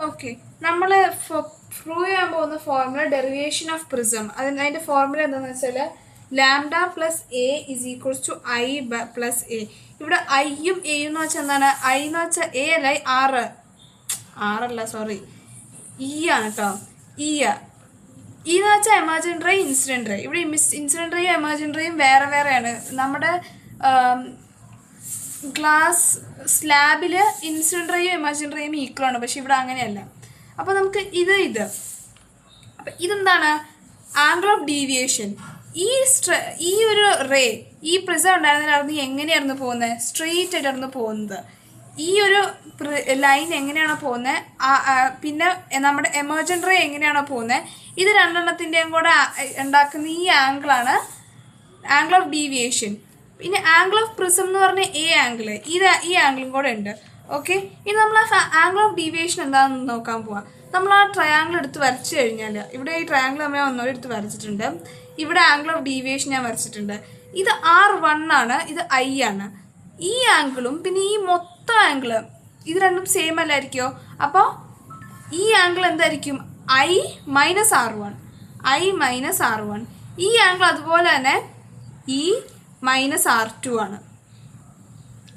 Okay, നമ്മൾ prove ചെയ്യാൻ പോകുന്ന ഫോർമുല ഡെറിവേഷൻ ഓഫ് പ്രിസം. അതിൻ്റെ ഫോർമുല എന്താണെന്ന് വെച്ചാൽ lambda plus A is equals to I plus A. ഇവിടെ ഐയും എയും എന്ന് വെച്ചാൽ എന്താണ്? ഐ എന്ന് വെച്ചാൽ എ അല്ല, ആറല്ല സോറി, ഇ ആണ് കേട്ടോ. ഇ എന്ന് വെച്ചാൽ എമർജൻറ്റ് റേ, ഇൻസിഡൻറ്റ് റേ. ഇവിടെ ഇൻസിഡൻറ്റ് റേയും എമർജൻറ്റ് റേയും വേറെ വേറെയാണ്. നമ്മുടെ ഗ്ലാസ് സ്ലാബിൽ ഇൻസിഡൻറ്റ് റേയും എമർജൻറ്റ് റേയും ഈക്വൽ ആണ്, പക്ഷെ ഇവിടെ അങ്ങനെയല്ല. അപ്പോൾ നമുക്ക് അപ്പം ഇതെന്താണ്? Angle of deviation. ഈ ഒരു റേ, ഈ പ്രിസം ഉണ്ടായിരുന്നതിനകത്ത് എങ്ങനെയായിരുന്നു പോകുന്നത്? സ്ട്രെയിറ്റ് ആയിട്ടായിരുന്നു പോകുന്നത്. ഈ ഒരു ലൈൻ എങ്ങനെയാണോ പോകുന്നത്, പിന്നെ നമ്മുടെ എമർജൻറ്റ് റേ എങ്ങനെയാണോ പോകുന്നത്, ഇത് രണ്ടെണ്ണത്തിൻ്റെയും കൂടെ ഉണ്ടാക്കുന്ന ഈ ആംഗിളാണ് ആംഗിൾ ഓഫ് ഡീവിയേഷൻ. പിന്നെ ആംഗിൾ ഓഫ് പ്രിസം എന്ന് പറഞ്ഞാൽ എ ആംഗിൾ, ഈ ആംഗിളും കൂടെ ഉണ്ട്. ഓക്കെ, ഇനി നമ്മൾ ആ ആംഗിൾ ഓഫ് ഡീവിയേഷൻ എന്താണെന്ന് നോക്കാൻ പോവാം. നമ്മൾ ആ ട്രയാങ്കിൾ എടുത്ത് വരച്ചു കഴിഞ്ഞാൽ, ഇവിടെ ഈ ട്രയാങ്കിൾ നമ്മൾ ഒന്നുകൂടെ എടുത്ത് വരച്ചിട്ടുണ്ട്. ഇവിടെ ആംഗിൾ ഓഫ് ഡീവിയേഷൻ ഞാൻ വരച്ചിട്ടുണ്ട്. ഇത് R1 ആണ്, ഇത് I ആണ്. ഈ ആംഗിളും പിന്നെ ഈ മൊത്തം ആംഗിള് ഇത് രണ്ടും സെയിം അല്ലായിരിക്കുമോ? അപ്പോൾ ഈ ആംഗിൾ എന്തായിരിക്കും? I minus R1. ഈ ആംഗിൾ അതുപോലെ തന്നെ ഈ മൈനസ് R2 ആണ്.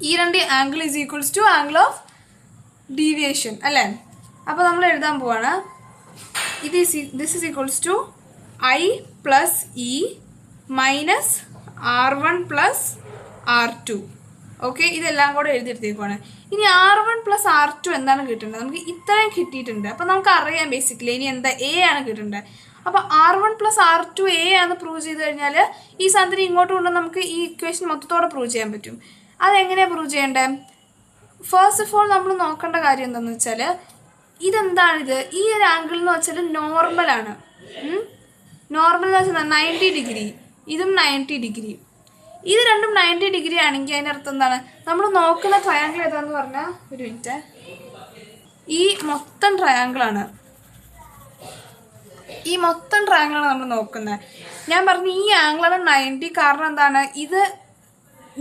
ഈ രണ്ട് angle is equals to angle of deviation അല്ലേ? അപ്പോൾ നമ്മൾ എഴുതാൻ പോവാണ്, this is equals to I plus E minus R1 plus R2. Okay, ഇതെല്ലാം കൂടെ എഴുതിയെടുത്തേക്കുവാണ്. ഇനി R1 പ്ലസ് R2 എന്താണ് കിട്ടേണ്ടത്? നമുക്ക് ഇത്രയും കിട്ടിയിട്ടുണ്ട്. അപ്പോൾ നമുക്ക് അറിയാം ബേസിക്കലി ഇനി എന്താ എ ആണ് കിട്ടേണ്ടത്. അപ്പോൾ R1 പ്ലസ് R2 എ ആണ് പ്രൂവ് ചെയ്ത് കഴിഞ്ഞാൽ ഈ സാധനം ഇങ്ങോട്ട് കൊണ്ട് നമുക്ക് ഈ ഇക്വേഷൻ മൊത്തത്തോടെ പ്രൂവ് ചെയ്യാൻ പറ്റും. അതെങ്ങനെയാണ് പ്രൂവ് ചെയ്യേണ്ടത്? ഫസ്റ്റ് ഓഫ് ഓൾ നമ്മൾ നോക്കേണ്ട കാര്യം എന്താണെന്ന് വെച്ചാൽ ഇതെന്താണിത്? ഈ ഒരു ആംഗിൾ എന്ന് വെച്ചാൽ നോർമലാണ്. നോർമൽ എന്ന് വെച്ചാൽ 90 ഡിഗ്രി, ഇതും 90 ഡിഗ്രി. ഇത് രണ്ടും 90 ഡിഗ്രി ആണെങ്കിൽ അതിൻ്റെ അർത്ഥം എന്താണ്? നമ്മൾ നോക്കുന്ന ട്രയാങ്കിൾ ഏതാന്ന് പറഞ്ഞാൽ, ഒരു മിനിറ്റ്, ഈ മൊത്തം ട്രയാങ്കിളാണ് നമ്മൾ നോക്കുന്നത്. ഞാൻ പറഞ്ഞു ഈ ആംഗിളാണ് 90. കാരണം എന്താണ്? ഇത്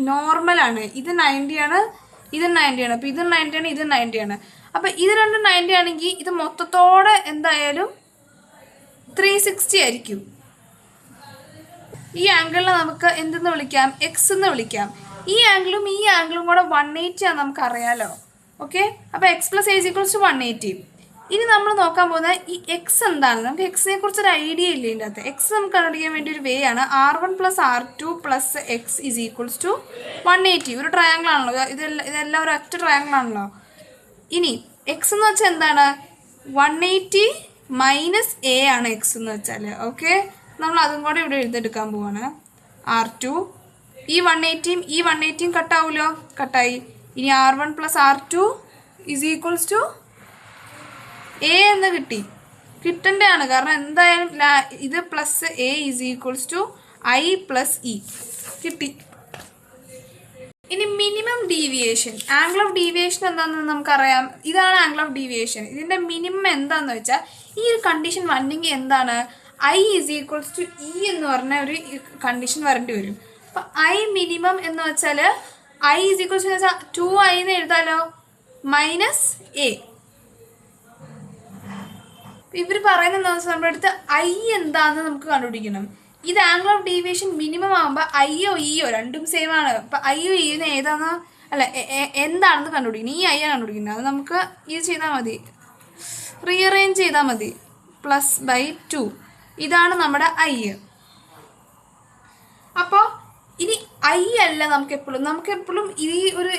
നോർമലാണ്, ഇത് 90 ആണ്, ഇത് 90 ആണ്. അപ്പോൾ ഇത് 90 ആണ്, ഇത് 90 ആണ്. അപ്പോൾ ഇത് രണ്ടും 90 ആണെങ്കിൽ ഇത് മൊത്തത്തോടെ എന്തായാലും 360 ആയിരിക്കും. ഈ ആംഗിളിനെ നമുക്ക് എന്തെന്ന് വിളിക്കാം? എക്സ് എന്ന് വിളിക്കാം. ഈ ആംഗിളും ഈ ആംഗിളും കൂടെ 180 ആണ്, നമുക്കറിയാലോ. ഓക്കെ, അപ്പോൾ X plus A equals to 180. ഇനി നമ്മൾ നോക്കാൻ പോകുന്നത് ഈ എക്സ് എന്താണ്? നമുക്ക് എക്സിനെ കുറിച്ചൊരു ഐഡിയ ഇല്ല ഇതിൻ്റെ അകത്ത്. എക്സ് നമുക്ക് കണ്ടുപിടിക്കാൻ വേണ്ടി ഒരു വേ ആണ് R1 plus R2 plus X is equals to 180. ഒരു ട്രയാങ്കിൾ ആണല്ലോ, ഇതെല്ലാം ഒരു ഒറ്റ ട്രയാങ്കിൾ ആണല്ലോ. ഇനി എക്സ് എന്ന് വെച്ചാൽ എന്താണ്? 180 മൈനസ് എ ആണ് എക്സ് എന്ന് വെച്ചാൽ. ഓക്കെ, നമ്മൾ അതും കൂടെ ഇവിടെ എഴുതെടുക്കാൻ പോവാണ്. R2, ഈ 180യും ഈ 180യും കട്ടാവുമല്ലോ, കട്ടായി. ഇനി R1 plus R2 is equals to A എന്ന് കിട്ടേണ്ടതാണ്. കാരണം എന്തായാലും ഇത് plus A is equals to I plus E കിട്ടി. ഇനി minimum deviation, angle of deviation എന്താണെന്ന് നമുക്കറിയാം. ഇതാണ് ആംഗിൾ ഓഫ് ഡീവിയേഷൻ. ഇതിൻ്റെ മിനിമം എന്താണെന്ന് വെച്ചാൽ ഈ ഒരു കണ്ടീഷൻ വന്നെങ്കിൽ എന്താണ്? I is equals to E എന്ന് പറഞ്ഞ ഒരു കണ്ടീഷൻ വരേണ്ടി വരും. അപ്പം I മിനിമം എന്ന് വെച്ചാൽ I ഈസ് ഈക്വൽസ് ടു വെച്ചാൽ 2I എന്ന് എഴുതാലോ, മൈനസ് എ. ഇവർ പറയുന്നത് എന്താണെന്ന് വെച്ചാൽ നമ്മുടെ അടുത്ത് I എന്താണെന്ന് നമുക്ക് കണ്ടുപിടിക്കണം. ഇത് ആംഗിൾ ഓഫ് ഡീവിയേഷൻ മിനിമം ആകുമ്പോൾ ഐയോ ഇയോ രണ്ടും സെയിം ആണ്. അപ്പം ഐയോ ഇന്ന് ഏതാണെന്ന് അല്ല എന്താണെന്ന് കണ്ടുപിടിക്കണം. ഈ I ആണ് കണ്ടുപിടിക്കുന്നത്. അത് നമുക്ക് ഇത് ചെയ്താൽ മതി, റീഅറേഞ്ച് ചെയ്താൽ മതി. +/2 ഇതാണ് നമ്മുടെ I. അപ്പോൾ ഇനി I അല്ല നമുക്കെപ്പോഴും ഈ ഒരു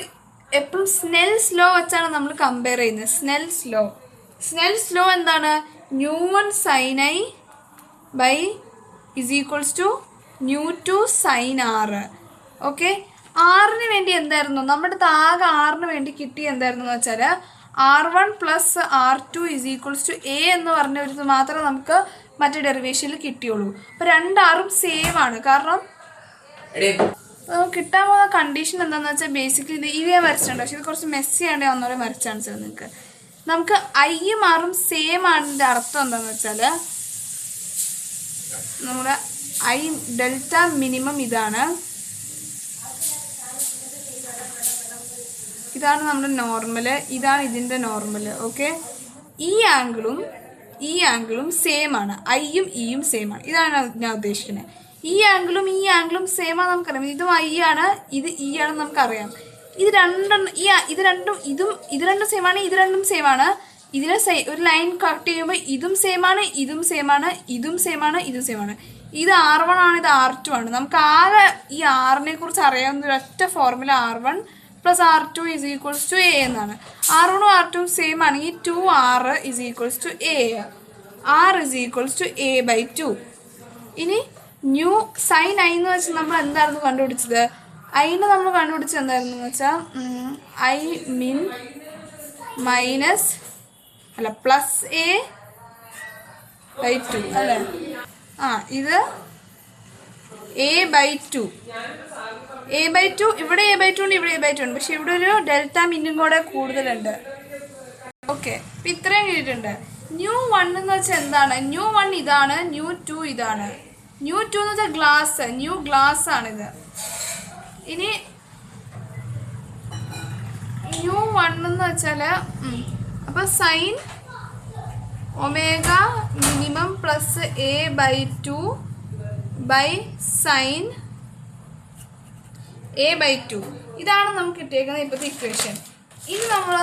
എപ്പോഴും സ്നെൽസ് ലോ വെച്ചാണ് നമ്മൾ കമ്പയർ ചെയ്യുന്നത്. സ്നെൽസ് ലോ എന്താണ്? μ1 sin I by is equals to μ2 sin R. Okay, ആറിന് വേണ്ടി എന്തായിരുന്നു നമ്മുടെ ആകെ ആറിന് വേണ്ടി കിട്ടി എന്തായിരുന്നു എന്ന് വെച്ചാൽ R1 plus R2 is equals to A എന്ന് പറഞ്ഞ ഒരു മാത്രമേ നമുക്ക് മറ്റേ ഡെറിവേഷനിൽ കിട്ടിയുള്ളൂ. അപ്പോൾ രണ്ടാറും സെയിം ആണ്. കാരണം കിട്ടാൻ പോകുന്ന കണ്ടീഷൻ എന്താണെന്ന് വെച്ചാൽ ബേസിക്കലി ഇത് ഞാൻ വരച്ചിട്ടുണ്ട്, പക്ഷേ ഇത് കുറച്ച് മെസ്സി ആണ്ട് ഒന്നുകൂടെ വരച്ചാണ് സാർ നിങ്ങൾക്ക്. നമുക്ക് ഐയും ആറും സെയിം ആണിൻ്റെ അർത്ഥം എന്താണെന്ന് വെച്ചാൽ നമ്മുടെ I ഡെൽറ്റ മിനിമം ഇതാണ്, ഇതാണ് നമ്മുടെ നോർമൽ, ഇതാണ് ഇതിൻ്റെ നോർമൽ. ഓക്കെ, ഈ ആംഗിളും സെയിം ആണ്, ഐയും ഇയും സെയിം ആണ്. ഇതാണ് ഞാൻ ഉദ്ദേശിക്കുന്നത്. ഈ ആംഗിളും സെയിം ആണ് നമുക്കറിയാം. ഇതും ഐ ആണ്, ഇത് ഇ ആണെന്ന് നമുക്കറിയാം. ഇത് രണ്ടും സെയിം ആണ്, ഇത് രണ്ടും സെയിം ആണ്. ഇതിനെ ഒരു ലൈൻ കട്ട് ചെയ്യുമ്പോൾ ഇതും സെയിം ആണ്, ഇതും സെയിം ആണ്, ഇതും സെയിം ആണ്, ഇതും സെയിം ആണ്. ഇത് R1 ആണ്, ഇത് R2 ആണ്. നമുക്ക് ആകെ ഈ ആറിനെ കുറിച്ച് അറിയാവുന്ന ഒരൊറ്റ ഫോർമുല R1 + R2 = A എന്നാണ്. R1 R2 സെയിം ആണെങ്കിൽ 2R = A, R = A/2. ഇനി ന്യൂ സൈൻ ഐ എന്ന് വെച്ചാൽ നമ്മൾ എന്തായിരുന്നു കണ്ടുപിടിച്ചത്? ഐനെ നമ്മൾ കണ്ടുപിടിച്ചത് എന്തായിരുന്നു വെച്ചാൽ I min +A/2 അല്ലേ? ഇത് A/2. A/2 ഇവിടെ A/2 ഉണ്ട്, ഇവിടെ A/2 ഉണ്ട്. പക്ഷെ ഇവിടെ ഒരു ഡെൽറ്റ മിന്നും കൂടെ കൂടുതലുണ്ട്. ഓക്കെ, അപ്പം ഇത്രയും കിട്ടിയിട്ടുണ്ട്. ന്യൂ1 എന്ന് വെച്ചാൽ എന്താണ്? ന്യൂ1 ഇതാണ്, ന്യൂ2 ഇതാണ്. ന്യൂ2 എന്ന് വെച്ചാൽ ഗ്ലാസ്, ന്യൂ ഗ്ലാസ് ആണിത്. ഇനി ന്യൂ1 എന്ന് വെച്ചാൽ അപ്പം sine omega minimum +A/2 sign A/2. ഇതാണ് നമുക്ക് കിട്ടിയേക്കുന്നത് ഇപ്പോഴത്തെ ഇക്വേഷൻ. ഇനി നമ്മൾ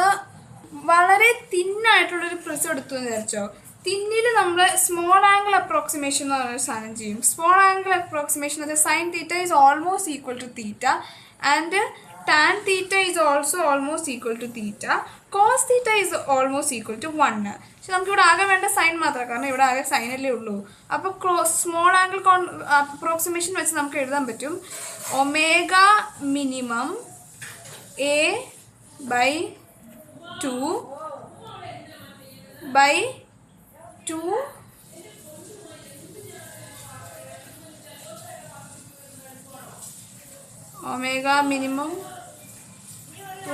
വളരെ തിന്നായിട്ടുള്ളൊരു പ്രിസം എടുത്തു എന്ന് വിചാരിച്ചോ. തിന്നിൽ നമ്മൾ സ്മോൾ ആംഗിൾ അപ്രോക്സിമേഷൻ എന്ന് പറഞ്ഞൊരു സാധനം ചെയ്യും. സ്മോൾ ആംഗിൾ അപ്രോക്സിമേഷൻ എന്ന് വെച്ചാൽ sine theta is almost equal to theta and tan theta is also almost equal to theta, cos theta is almost equal to 1. പക്ഷെ നമുക്കിവിടെ ആകെ വേണ്ട സൈൻ മാത്രമാണ്, കാരണം ഇവിടെ ആകെ സൈനല്ലേ ഉള്ളൂ. അപ്പോൾ സ്മോൾ ആംഗിൾ അപ്രോക്സിമേഷൻ വെച്ച് നമുക്ക് എഴുതാൻ പറ്റും omega minimum A/2 omega minimum +A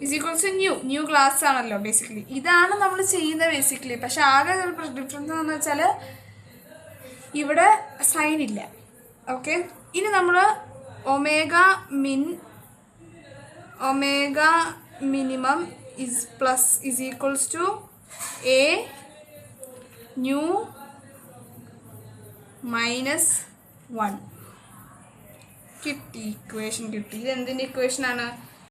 = new glass ആണല്ലോ ബേസിക്കലി. ഇതാണ് നമ്മൾ ചെയ്യുന്നത് ബേസിക്കലി. പക്ഷെ ആകെ ഒരു ഡിഫറൻസ് എന്ന് വെച്ചാൽ ഇവിടെ സൈൻ ഇല്ല. ഓക്കെ, ഇനി നമ്മൾ ഒമേഗ മിനിമം = A ന്യൂ -1 കിട്ടി. ഇക്വേഷൻ കിട്ടി. ഇത് എന്തിൻ്റെ ഇക്വേഷനാണ്?